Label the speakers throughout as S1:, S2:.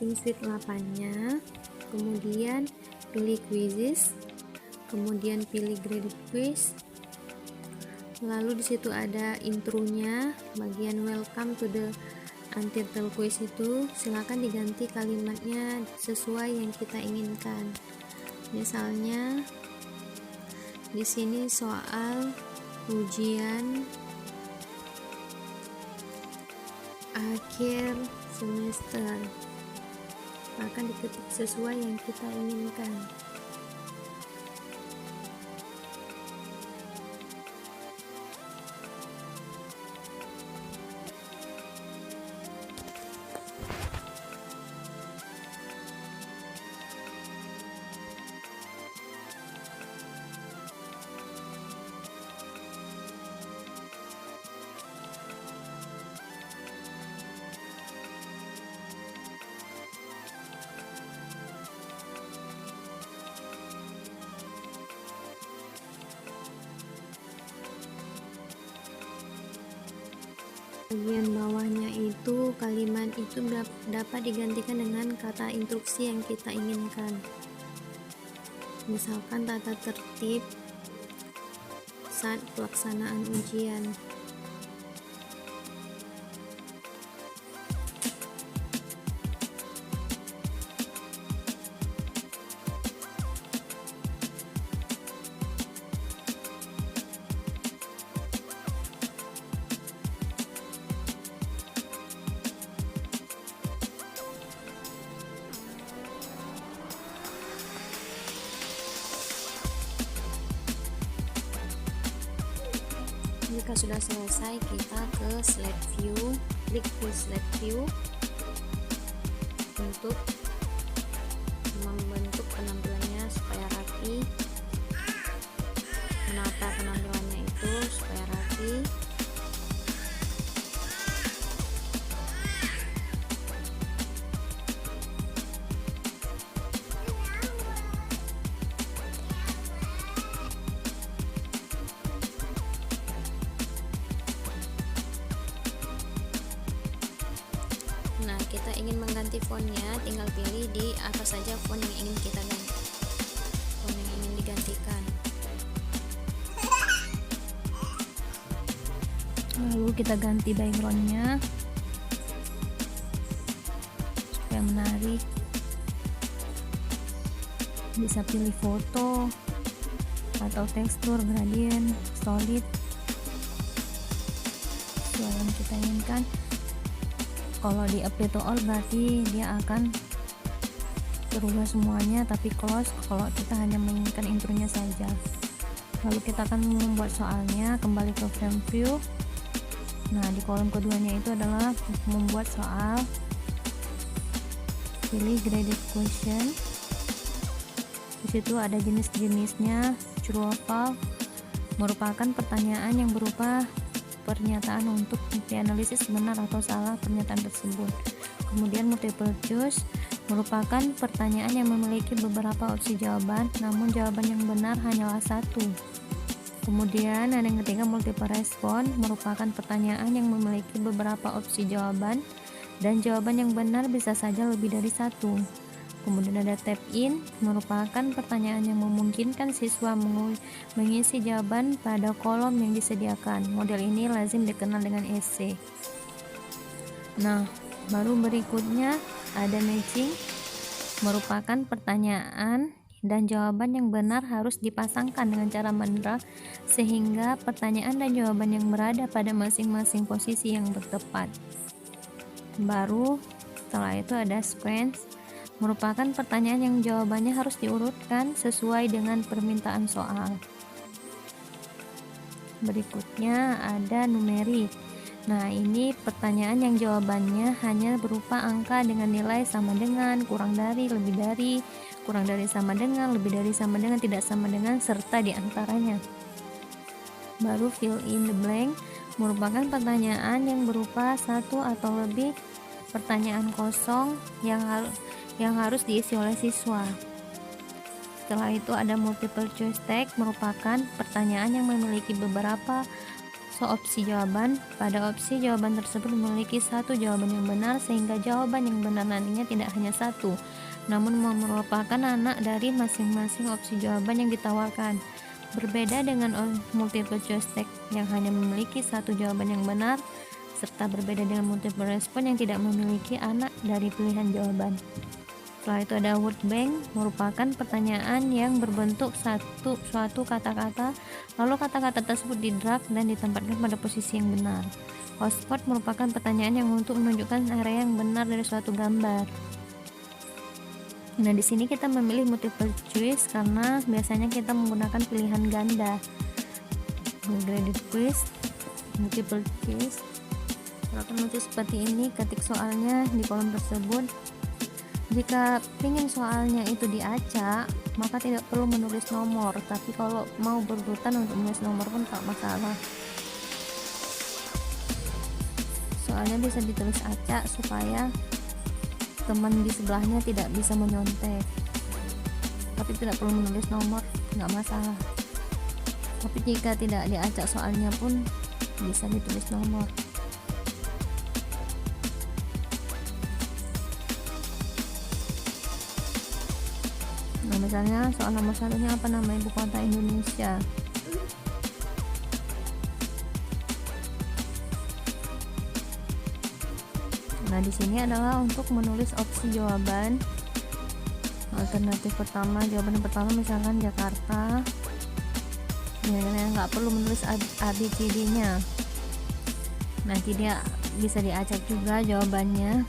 S1: Distinct Suite 8-nya, kemudian pilih quizzes, kemudian pilih graded quiz, lalu disitu ada intronya, bagian welcome to the untitled quiz itu silakan diganti kalimatnya sesuai yang kita inginkan. Misalnya di sini soal ujian akhir semester, akan diketik sesuai yang kita inginkan. Bagian bawahnya itu kalimat itu dapat digantikan dengan kata instruksi yang kita inginkan. Misalkan tata tertib saat pelaksanaan ujian. Jika sudah selesai, kita ke slide view, klik di slide view untuk membentuk penampilannya supaya rapi, menata penampilannya itu supaya rapi. Nah, kita ingin mengganti fontnya, tinggal pilih di apa saja font yang ingin kita ganti, font yang ingin digantikan. Lalu kita ganti backgroundnya supaya menarik. Bisa pilih foto atau tekstur, gradient, solid, sesuai yang kita inginkan. Kalau di apply to all berarti dia akan berubah semuanya, tapi close kalau kita hanya menginginkan intronya saja. Lalu kita akan membuat soalnya, kembali ke frame view. Nah, di kolom keduanya itu adalah membuat soal. Pilih graded question. Di situ ada jenis-jenisnya. True or false merupakan pertanyaan yang berupa pernyataan untuk dianalisis benar atau salah pernyataan tersebut. Kemudian multiple choice merupakan pertanyaan yang memiliki beberapa opsi jawaban, namun jawaban yang benar hanyalah satu. Kemudian ada yang ketiga, multiple response merupakan pertanyaan yang memiliki beberapa opsi jawaban dan jawaban yang benar bisa saja lebih dari satu. Kemudian ada tap in merupakan pertanyaan yang memungkinkan siswa mengisi jawaban pada kolom yang disediakan. Model ini lazim dikenal dengan essay. Nah, baru berikutnya ada matching merupakan pertanyaan dan jawaban yang benar harus dipasangkan dengan cara benar sehingga pertanyaan dan jawaban yang berada pada masing-masing posisi yang tepat. Baru setelah itu ada sequence merupakan pertanyaan yang jawabannya harus diurutkan sesuai dengan permintaan soal. Berikutnya ada numerik. Nah, ini pertanyaan yang jawabannya hanya berupa angka dengan nilai sama dengan, kurang dari, lebih dari, kurang dari sama dengan, lebih dari sama dengan, tidak sama dengan, serta diantaranya. Baru fill in the blank merupakan pertanyaan yang berupa satu atau lebih pertanyaan kosong yang harus diisi oleh siswa. Setelah itu ada multiple choice text merupakan pertanyaan yang memiliki beberapa opsi jawaban. Pada opsi jawaban tersebut memiliki satu jawaban yang benar, sehingga jawaban yang benar nantinya tidak hanya satu, namun merupakan anak dari masing-masing opsi jawaban yang ditawarkan. Berbeda dengan multiple choice text yang hanya memiliki satu jawaban yang benar, serta berbeda dengan multiple respon yang tidak memiliki anak dari pilihan jawaban. Setelah itu ada word bank, merupakan pertanyaan yang berbentuk suatu kata-kata, lalu kata-kata tersebut di-drag dan ditempatkan pada posisi yang benar. Hotspot merupakan pertanyaan yang untuk menunjukkan area yang benar dari suatu gambar. Nah, di sini kita memilih multiple choice karena biasanya kita menggunakan pilihan ganda. Graded quiz, multiple choice. Akan muncul seperti ini, ketik soalnya di kolom tersebut. Jika ingin soalnya itu diacak, maka tidak perlu menulis nomor, tapi kalau mau berurutan untuk menulis nomor pun tak masalah. Soalnya bisa ditulis acak supaya teman di sebelahnya tidak bisa menyontek, tapi tidak perlu menulis nomor, nggak masalah. Tapi jika tidak diacak soalnya pun bisa ditulis nomor. Nah, misalnya soal nomor satunya apa nama ibu kota Indonesia. Nah, di sini adalah untuk menulis opsi jawaban. Alternatif pertama, jawaban pertama misalkan Jakarta. Ya, nggak perlu menulis ABCD-nya. Nanti dia bisa diacak juga jawabannya.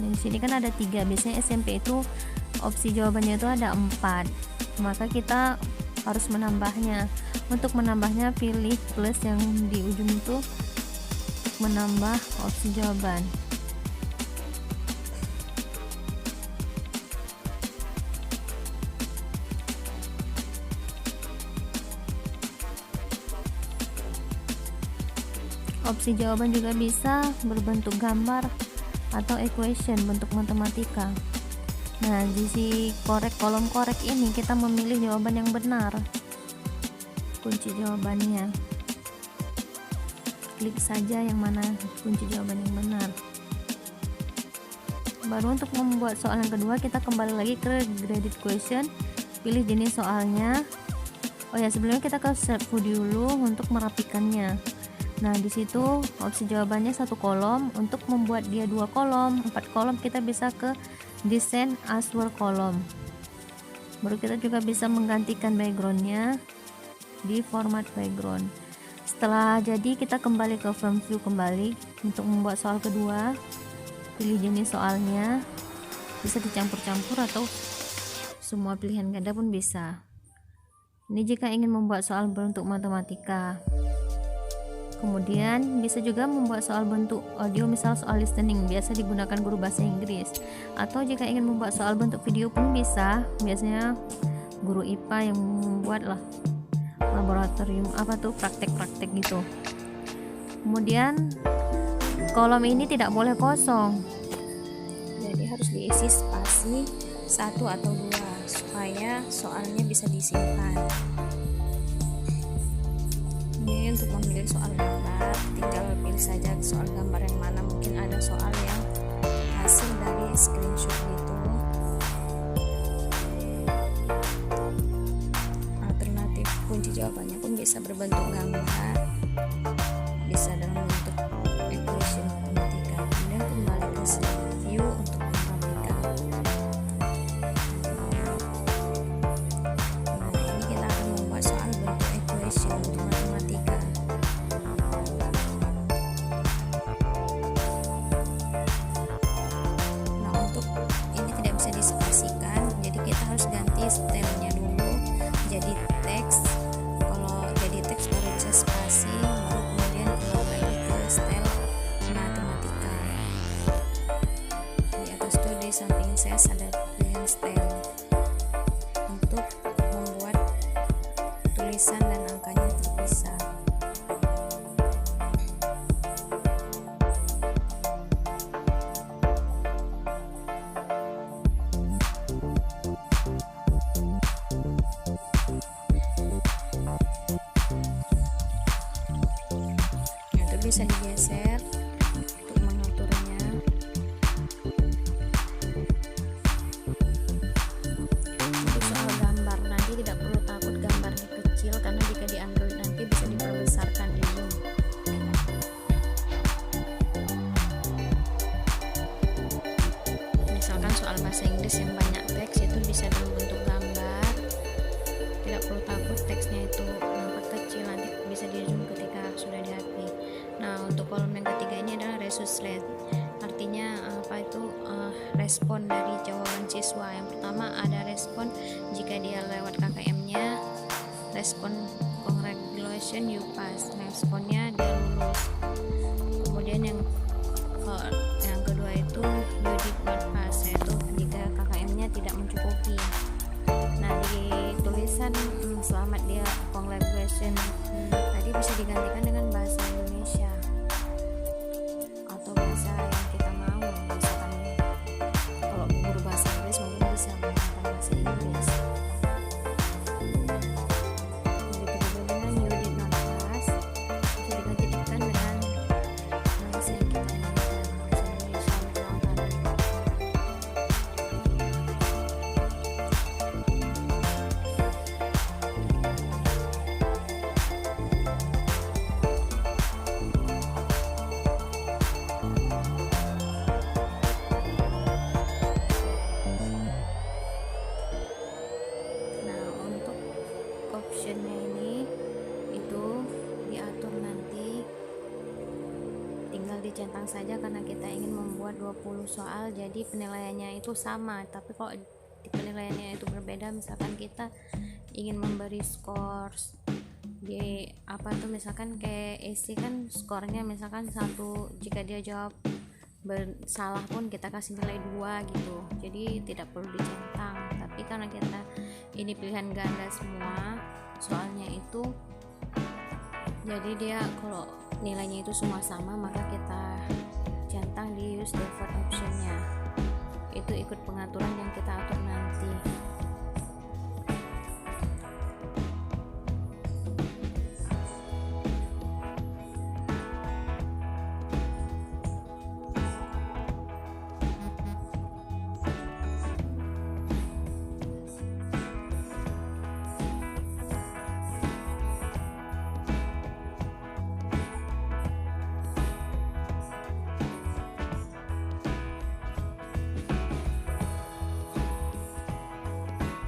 S1: Nah, di sini kan ada 3. Biasanya SMP itu opsi jawabannya itu ada 4. Maka kita harus menambahnya. Untuk menambahnya pilih plus yang di ujung itu menambah opsi jawaban. Opsi jawaban juga bisa berbentuk gambar atau equation, bentuk matematika. Nah, di kolom korek ini kita memilih jawaban yang benar. Kunci jawabannya, klik saja yang mana kunci jawaban yang benar. Baru untuk membuat soal yang kedua, kita kembali lagi ke graded question, pilih jenis soalnya. Oh ya, sebelumnya kita ke set view dulu untuk merapikannya. Nah, di situ opsi jawabannya 1 kolom. Untuk membuat dia 2 kolom, 4 kolom, kita bisa ke design as word kolom. Baru kita juga bisa menggantikan backgroundnya di format background. Setelah jadi, kita kembali ke front view kembali untuk membuat soal kedua. Pilih jenis soalnya, bisa dicampur-campur atau semua pilihan ganda pun bisa. Ini jika ingin membuat soal berbentuk matematika. Kemudian bisa juga membuat soal bentuk audio, misal soal listening, biasa digunakan guru bahasa Inggris. Atau jika ingin membuat soal bentuk video pun bisa, biasanya guru IPA yang membuat lah laboratorium praktek-praktek gitu. Kemudian kolom ini tidak boleh kosong, jadi harus diisi spasi 1 atau 2 supaya soalnya bisa disimpan. Ini untuk memilih soal gambar, tinggal pilih saja soal gambar yang mana. Mungkin ada soal yang hasil dari screenshot gitu. Alternatif kunci jawabannya pun bisa berbentuk gambar, bisa dalam bentuk equation matematika. Kemudian kembali ke view untuk merapikan. Nah, ini kita akan membuat soal bentuk equation untuk matematika. Nah, untuk ini tidak bisa dispasikan, jadi kita harus ganti stylenya dulu jadi teks. Kalau jadi teks baru bisa spasi, baru kemudian keluar lagi ke style matematika. Di atas tuh di samping saya ada pilihan style untuk membuat tulisan dan angkanya terpisah. bisa digeser untuk mengaturnya. Untuk soal gambar, nanti tidak perlu takut gambarnya kecil, karena jika di Android nanti bisa diperbesarkan di zoom. Misalkan soal bahasa Inggris yang banyak teks, itu bisa dalam bentuk gambar, tidak perlu takut teksnya itu nampak kecil, nanti bisa di zoom ketika sudah di HP. Nah, untuk kolom yang ketiga ini adalah resus rate, artinya apa itu respon dari jawaban siswa. Yang pertama ada respon jika dia lewat KKM-nya, respon congratulations you pass, responnya dia lulus. Kemudian yang kedua itu you did not pass, yaitu jika KKM-nya tidak mencukupi. Nah, di tulisan selamat dia congratulations tadi bisa digantikan dengan bahasa Indonesia atau bahasa yang kita mau. Misalkan kalau guru bahasa Inggris mungkin bisa menggunakan bahasa Inggris. Jadi dengan you did not pass bisa digantikan dengan bahasa yang kita inginkan, bahasa Indonesia misalkan. Nah, untuk optionnya ini itu diatur nanti, tinggal dicentang saja karena kita ingin membuat 20 soal, jadi penilaiannya itu sama. Tapi kalau di penilaiannya itu berbeda, misalkan kita ingin memberi skor di apa tuh, misalkan kayak isi kan skornya misalkan 1, jika dia jawab bersalah pun kita kasih nilai 2 gitu, jadi tidak perlu dicentang. Tapi karena kita ini pilihan ganda semua soalnya itu, jadi dia kalau nilainya itu semua sama, maka kita centang di use default optionnya. Itu ikut pengaturan yang kita atur nanti.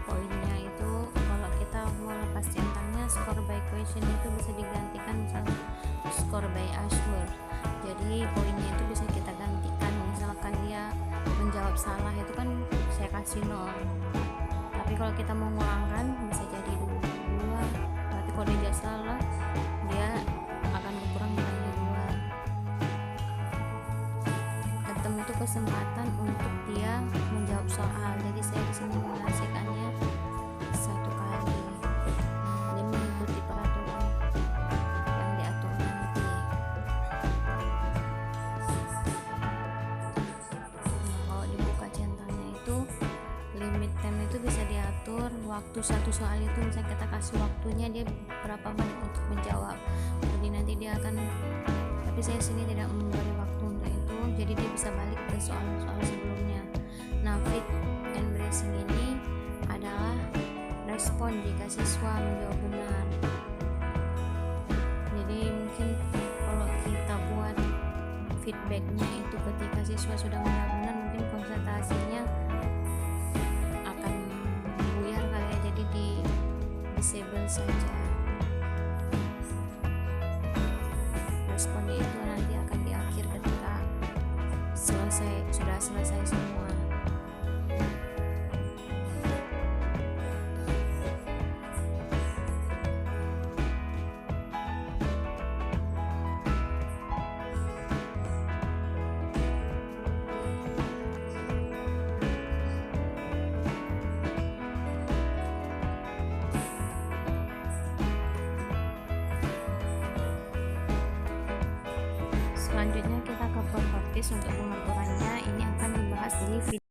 S1: Poinnya itu kalau kita mau lepas centangnya, score by question itu bisa digantikan misalnya score by answer. Jadi poinnya itu bisa kita gantikan, misalkan dia menjawab salah itu kan saya kasih 0, tapi kalau kita mau ngulangkan bisa jadi 2. Berarti kalau dia jawab salah, dia akan berkurang nilainya 2. Atau itu kesempatan untuk dia menjawab soal, jadi saya disini mengasihkannya 1 kali. Dia mengikuti peraturan yang diatur nanti. Nah, kalau dibuka centangnya itu limit time itu bisa diatur, waktu satu soal itu misalnya kita kasih waktunya dia berapa menit untuk menjawab, jadi nanti dia akan, tapi saya sini tidak memberi waktu untuk itu, jadi dia bisa balik ke soal-soal sebelumnya. Nah, fit and bracing ini adalah respon jika siswa menjawab benar. Jadi mungkin kalau kita buat feedbacknya itu ketika siswa sudah menjawab benar, mungkin konsentrasinya akan buyar kali ya, jadi di disable saja. Responnya itu nanti akan di akhir ketika sudah selesai semua. Selanjutnya kita ke properties. Untuk pengaturannya ini akan dibahas di video